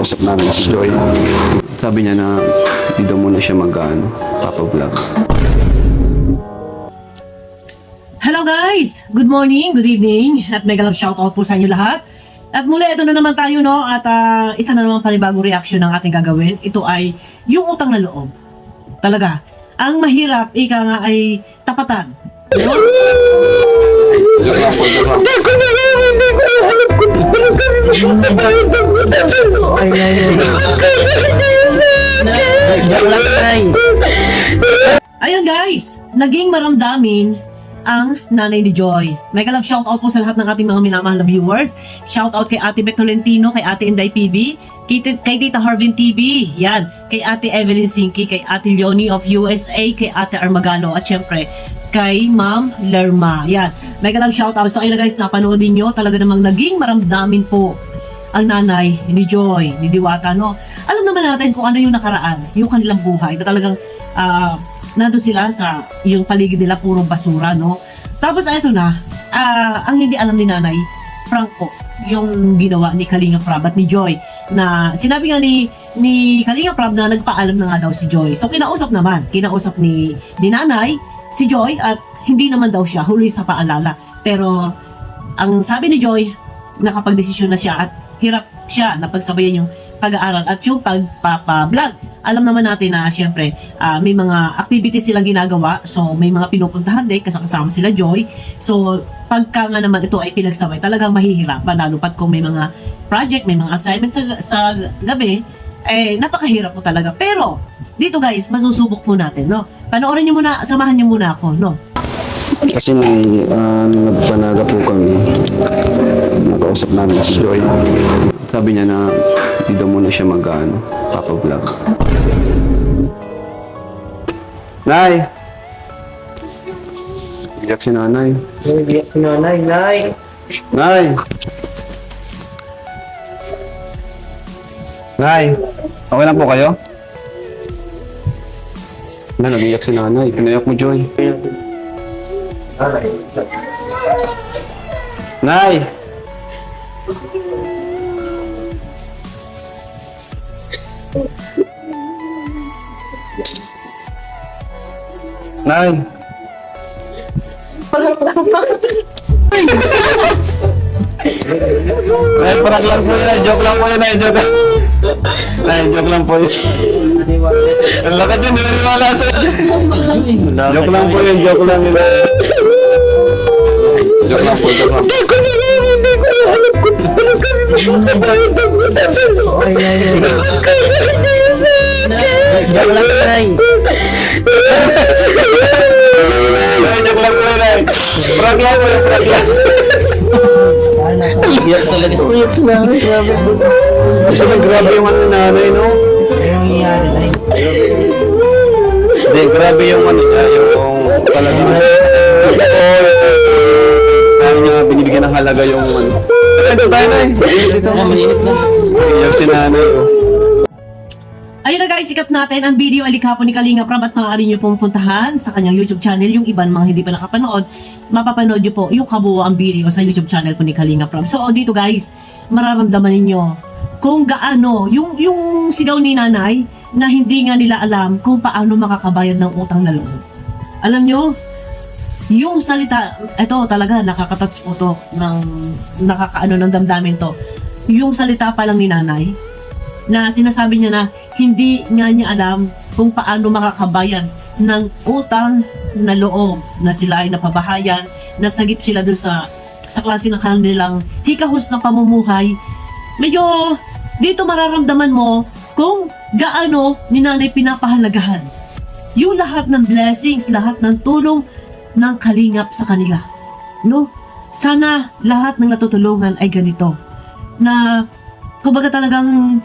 Nakausap namin si Joy. Sabi niya na hindi daw muna siya papa-vlog. Hello guys! Good morning, good evening, at mega love shoutout po sa inyo lahat. At muli, ito na naman tayo, no? At isa na naman panibagong reaction ng ating gagawin. Ito ay yung utang na loob. Talaga, ang mahirap, ika nga ay tapatan. No? Ayun guys, naging maramdamin ang nanay ni Joy. Mega love shoutout po sa lahat ng ating mga minamahal na viewers. Shoutout kay Ate Beth Tolentino, kay Ate Inday PB, kay Tita Harvin TV, yan, kay Ate Evelyn Sinki, kay Ate Leonie of USA, kay Ate Armagalo, at syempre kay Ma'am Lerma. Yan, mega love shoutout. So ayun na guys, napanoodin nyo, talaga namang naging maramdamin po ang nanay ni Joy, ni Diwata, no? Alam naman natin kung ano yung nakaraan, yung kanilang buhay, na talagang nandun sila sa yung paligid nila puro basura, no? Tapos ito na, ang hindi alam ni Nanay Franco, yung ginawa ni Kalinga Prab at ni Joy, na sinabi nga ni Kalinga Prab na nagpaalam na nga daw si Joy. So kinausap ni Nanay si Joy, at hindi naman daw siya huli sa paalala. Pero ang sabi ni Joy, nakapagdesisyon na siya at hirap siya na pagsabayan yung pag-aaral at yung pagpapa-vlog. Alam naman natin na siyempre may mga activities silang ginagawa, so may mga pinupuntahan din kasama sila Joy. So pagka nga naman ito ay pinagsabay, talagang mahihirapan, lalo pat kung may mga project, may mga assignments sa gabi, eh napakahirap po talaga. Pero dito guys, masusubok po natin, no? Panoorin niyo muna, samahan niyo muna ako, no? Kasi nagpanaga po kami. Nakausap namin si Joy. Sabi niya na hindi daw muna siya papa-vlog. Nay! Iyak si nanay. Iyak si nanay, nay. Nay! Nay! Okay lang po kayo? Nag-iyak si nanay. Pinayak mo, Joy. Nay! Nay! Nay, prank lang po yun. Joke lang po yun. Joke lang po yun. Ang lakad yun, naniwala sa joke lang po yun. Joke lang po. Joke lang, nay. Joke lang po yun. Prank lang po yun. Iyak talaga. Iyak si nanay, grabe. Gusto na grabe yung ano ni nanay, no? Anong nangyari, nay? Hindi, grabe yung ano niya, yung talagang kaya niya binibigyan ng halaga yung ano. Ito tayo na eh. Dito. Mainit na. Iyak si nanay, oh. Ayun na guys, sikat natin ang video alikapon ni Kalinga Prab, at maaari nyo pong puntahan sa kanyang YouTube channel. Yung iban mga hindi pa nakapanood, mapapanood nyo po yung kabuuang video sa YouTube channel po ni Kalinga Prab. So dito guys, mararamdaman ninyo kung gaano yung sigaw ni nanay na hindi nga nila alam kung paano makakabayad ng utang na loob. Alam nyo, yung salita, ito talaga nakakatouch po to, nakakaano ng damdamin to. Yung salita pa lang ni nanay, na sinasabi niya na hindi nga niya alam kung paano makakabayan ng utang na loob, na sila ay napabahayan, nasagip sila dun sa klase ng kanilang hikahos ng pamumuhay. Medyo dito mararamdaman mo kung gaano ni nanay pinapahalagahan yung lahat ng blessings, lahat ng tulong ng kalingap sa kanila, no? Sana lahat ng natutulungan ay ganito, na kumbaga talagang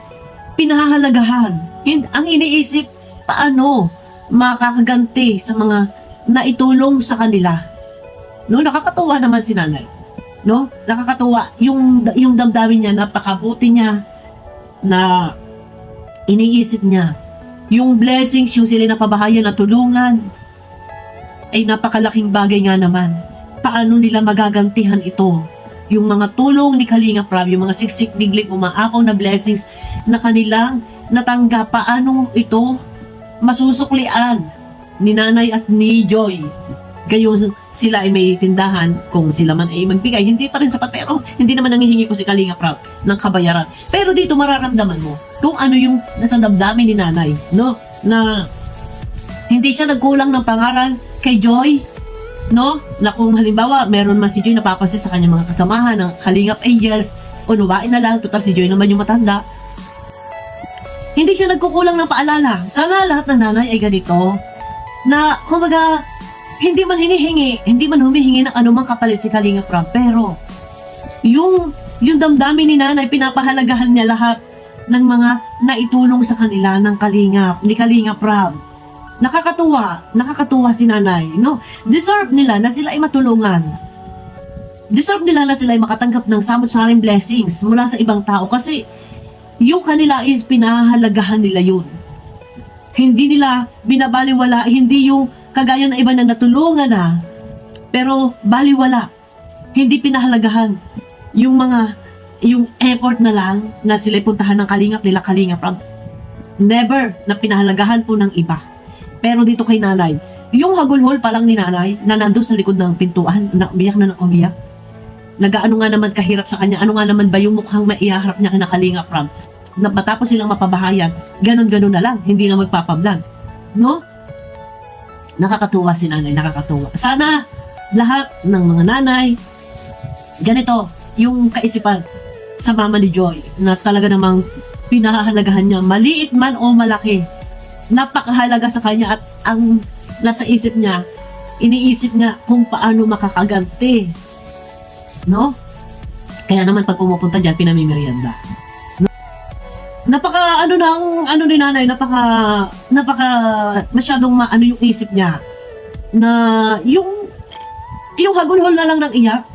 pinahahalagahan. Ang iniisip, paano makakaganti sa mga naitulong sa kanila. No, nakakatuwa naman si nanay. No? Nakakatuwa yung damdamin niya, napakabuti niya, na iniisip niya yung blessings, yung sila napabahayan na tulungan, ay napakalaking bagay nga naman. Paano nila magagantihan ito yung mga tulong ni Kalinga Prab, yung mga siksik, biglig, umaapaw na blessings na kanilang natanggap, paano ito masusuklian ni Nanay at ni Joy. Gayon sila ay may tindahan, kung sila man ay magbigay, hindi pa rin sapat, pero hindi naman nangihingi po si Kalinga Prab ng kabayaran. Pero dito mararamdaman mo kung ano yung nasa damdamin ni Nanay, no? Na hindi siya nagkulang ng pangaral kay Joy, no? Na kung halimbawa meron man si Joy napapansin sa kanyang mga kasamahan ng Kalingap Angels, unuwain na lang, total si Joy naman yung matanda. Hindi siya nagkukulang ng paalala. Sana lahat ng nanay ay ganito, na kumbaga hindi man hinihingi, hindi man humihingi ng anumang kapalit si Kalinga Prab, pero yung damdamin ni Nanay, pinapahalagahan niya lahat ng mga naitulong sa kanila ng Kalingap, ni Kalinga Prab. Nakakatuwa si Nanay, no? Deserve nila na sila ay matulungan. Deserve nila na sila ay makatanggap ng samot-saring blessings mula sa ibang tao, kasi yung kanila is pinahalagahan nila yun. Hindi nila binabaliwala, hindi yung kagaya ng iba na natulungan na, pero baliwala. Hindi pinahalagahan yung effort na lang na sila puntahan ng Kalingap nila Kalinga Prab. Never na pinahalagahan po ng iba. Pero dito kay Nanay, yung hagulhol pa lang ni Nanay na nandun sa likod ng pintuan, na umiyak na ng umiyak. Nagaano nga naman kahirap sa kanya, ano nga naman ba yung mukhang maiharap niya kina Kalinga Prab. Na matapos silang mapabahayan, ganon-ganon na lang, hindi na magpapablog. No? Nakakatuwa si Nanay, nakakatuwa. Sana lahat ng mga nanay, ganito, yung kaisipan sa mama ni Joy, na talaga namang pinahahalagahan niya, maliit man o malaki, napakahalaga sa kanya, at ang nasa isip niya, iniisip niya kung paano makakaganti. No? Kaya naman pag pumupunta dyan, pinamimerienda. Napaka ni Nanay, napaka masyadong maano yung isip niya, na yung hagulhol na lang ng iyak.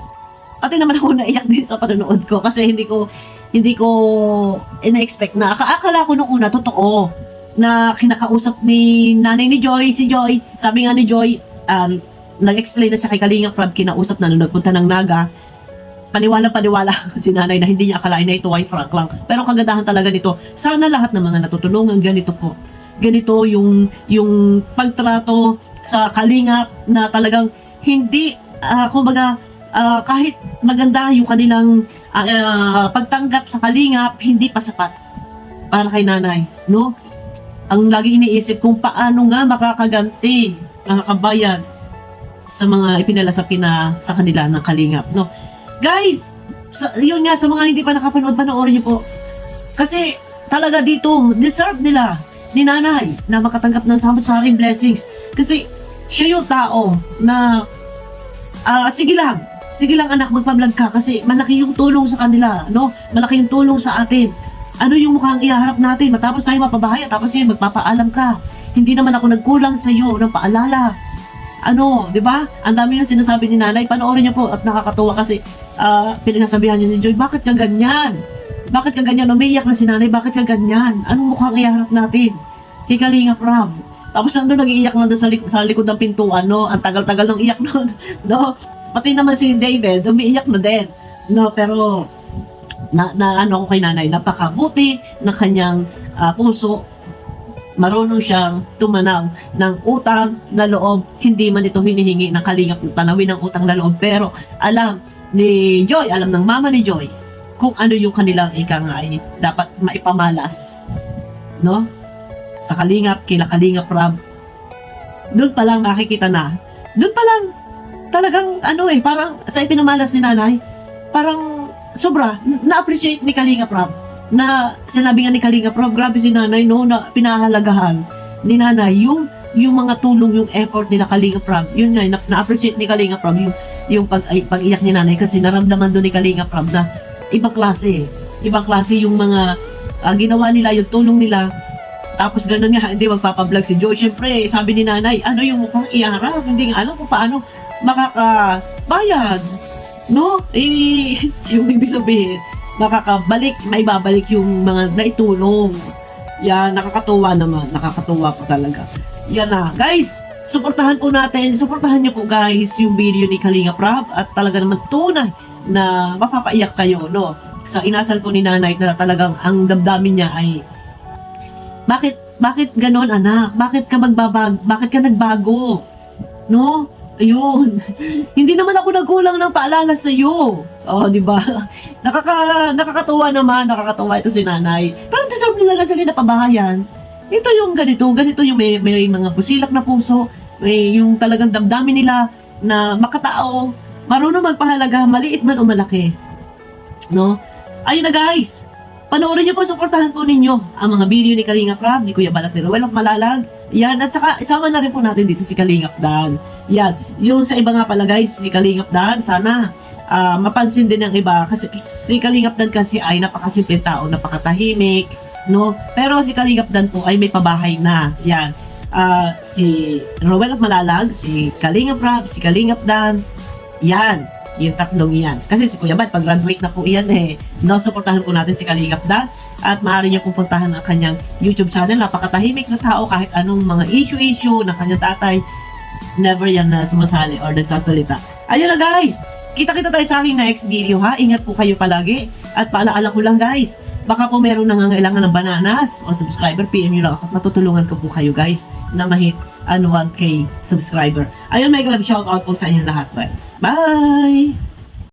Pati naman ako naiyak din sa panonood ko, kasi hindi ko ina-expect na, akala ko nung una totoo na kinakausap ni Nanay ni Joy, si Joy. Sabi nga ni Joy, nag-explain na siya kay Kalinga Prab, kinausap na nung nagpunta ng Naga. Paniwala si Nanay na hindi niya akalain na ito ay frank lang. Pero kagandahan talaga nito, sana lahat ng mga natutulungan ganito po. Ganito yung pagtrato sa Kalingap, na talagang hindi, kumbaga, kahit maganda yung kanilang pagtanggap sa Kalingap, hindi pa sapat para kay Nanay, no? Ang lagi iniisip kung paano nga makakaganti ang kabayan sa mga ipinalasapin na sa kanila ng Kalingap, no? Guys, yun nga, sa mga hindi pa nakapanood, panoorin niyo po. Kasi talaga dito, deserve nila ni Nanay na makatanggap ng samot-saring blessings. Kasi siya yung tao na, sige lang anak, magpa-vlog ka, kasi malaki yung tulong sa kanila, no? Malaki yung tulong sa atin. Ano yung mukhang ihaharap natin? Matapos tayo mapabahaya, tapos yun, magpapaalam ka. Hindi naman ako nagkulang sa iyo ng paalala. Ano, di ba? Ang dami yung sinasabi ni Nanay. Panoorin niyo po, at nakakatuwa kasi pinagsasabihan niya si Joy, bakit ka ganyan? Bakit ka ganyan? Umiiyak na si Nanay, bakit ka ganyan? Anong mukhang iharap natin? Kay Kalinga Prab. Tapos nandun nag-iiyak na doon sa likod ng pintuan, no? Ang tagal-tagal ng iyak noon, no? Pati naman si David, umiiyak na din, no? Pero ano ko kay Nanay, napakabuti ng kanyang puso. Marunong siyang tumanaw ng utang na loob. Hindi man ito hinihingi ng Kalingap tanawin ng utang na loob, pero alam ni Joy, alam ng mama ni Joy kung ano yung kanilang ikangay dapat maipamalas, no? Sa Kalingap, kila Kalingap Prab. Doon pa lang makikita na. Doon pa lang talagang parang sa ipinamalas ni Nanay, parang sobra na-appreciate ni Kalingap Prab. Na sinabi nga ni Kalinga Prab, grabe si Nanay, no, na pinahalagahan ni Nanay yung mga tulong, yung effort nila Kalinga Prab. Yun nga, na-appreciate ni Kalinga Prab yung pag-iyak ni Nanay, kasi naramdaman doon ni Kalinga Prab na ibang klase yung mga ginawa nila, yung tulong nila. Tapos gano'n nga, hindi magpapablog si Joy. Siyempre, sabi ni Nanay, ano yung mukhang iharap, hindi nga alam kung paano makakabayad, no? Yung ibig sabihin, makakabalik, maibabalik yung mga naitulong. Yan, nakakatuwa naman. Nakakatuwa po talaga. Yan na. Guys, suportahan po natin. Suportahan niyo po guys yung video ni Kalinga Prab. At talaga naman tunay na mapapaiyak kayo, no? Sa inasal po ni nanay na talagang ang damdamin niya ay bakit ganon anak? Bakit ka nagbago? No? Ayun. Hindi naman ako nagkulang ng paalala sa iyo. Oh, di ba? Nakakatuwa naman, nakakatuwa ito si nanay. Pero deserve nila na sila napabahayan. Ito yung ganito yung may mga busilak na puso, may yung talagang damdamin nila na makatao, marunong magpahalaga, maliit man o malaki. No? Ayun na guys, panoorin niyo po, suportahan po ninyo ang mga video ni Kalinga Prab, ni Kuya Balat, ni Ruel of Malalag. Yan, at saka isama na rin po natin dito si Kalingap Dan. Yan, yung sa iba nga pala guys, si Kalingap Dan, sana mapansin din ng iba kasi si Kalingap Dan kasi ay napakasimpleng tao, napakatahimik, no? Pero si Kalingap Dan po ay may pabahay na. Yan. Si Ruel of Malalag, si Kalingap Prab, si Kalingap Dan. Yan. Yung tatlong yan. Kasi si Kuya Bad, pag-graduate na po yan eh. No, supportahan po natin si Kalingap Dan. At maaari niyo pupuntahan ang kanyang YouTube channel. Napakatahimik na tao kahit anong mga issue ng kanyang tatay. Never yan na sumasali or nagsasalita. Ayun na guys! Kita-kita tayo sa aking next video ha. Ingat po kayo palagi. At paalaala ko lang guys, baka po meron nangangailangan ng bananas o subscriber, PM nyo lang ako at matutulungan ko po kayo guys na mahit 1K subscriber. Ayun, mega love shoutout po sa inyo lahat guys. Bye!